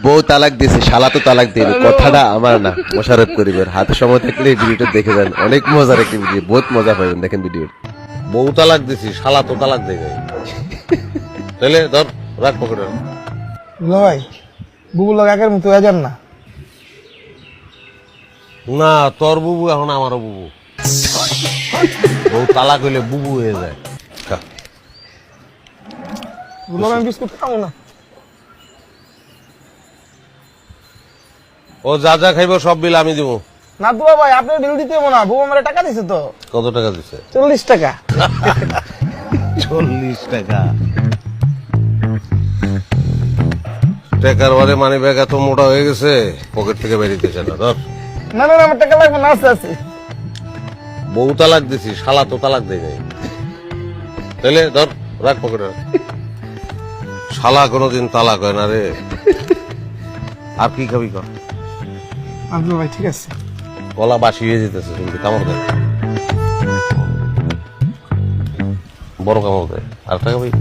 বউ তালাক দিছে, শালা তো তালাক দিবে, কথাটা আমার না, মোশাররফ করিমের। হাতে সময় থাকলে এই ভিডিওটা দেখে যান, অনেক মজার একটি ভিডিও, বহুত মজা পাবেন, দেখেন ভিডিও। বউ তালাক দিছি, শালা তো তালাক দেবে। তাহলে ধর, রাখ পকেটে। ভাই বুবু লোক আগের মতো হয়ে যান না। না, তোর বুবু এখন আমারও বুবু। বউ তালাক হইলে বুবু হয়ে যায়। খা। বুবু আমি বিস্কুট খাবো না। ও যা যা খাইব সব বিল আমি দিব। না দুয়া ভাই আপনার বিল দিতে হবো না, বুবু আমার টাকা দিছে তো। কত টাকা দিছে? 40 টাকা। 40 টাকা। টাকার বারে মানি ব্যাগ এত মোটা হয়ে গেছে, পকেট থেকে বেরিয়েছে না। ধর, না না না, আমার টাকা লাগবে না, আছে আছে। বউ তালাক দিছি, শালা তো তালাক দেবে। তাহলে ধর, রাখ পকেটে। শালা কোনোদিন তালাক হয় না রে। আর কি খাবি কর? আব্দুল ভাই ঠিক আছে। গলা বাসি হয়ে যেতেছে, কিন্তু কামড় দেয়, বড় কামড় দেয়। আর টাকা ভাই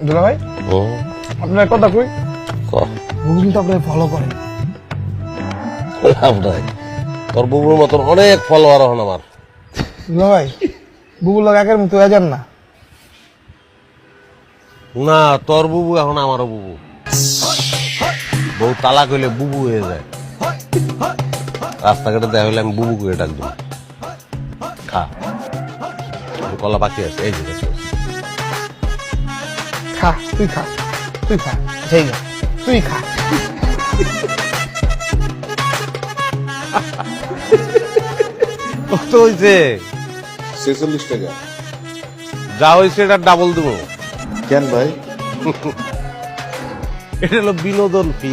দুলা ভাই ও আপনার কথা কই, ক বুবু কিন্তু আপনাকে ফলো করে। লাভ নাই, তোর বুবুর মতন অনেক ফলোয়ার হন আমার। দুলা ভাই বুবু লোক আগের মতো হয়ে যান না। না, তোর বুবু এখন আমারও বুবু। বউ তালাক হইলে বুবু হয়ে যায়। রাস্তাঘাটে দেখা হইলে আমি বুবু করে ডাকবো। খা, কলা বাকি আছে, এই যে দেখো। খা তুই খা, তুই খা, যাই না তুই খা। কত হয়েছে? 46 টাকা। যা হয়েছে এটা ডাবল দেবো। কেন ভাই? এটা হলো বিনোদন ফি।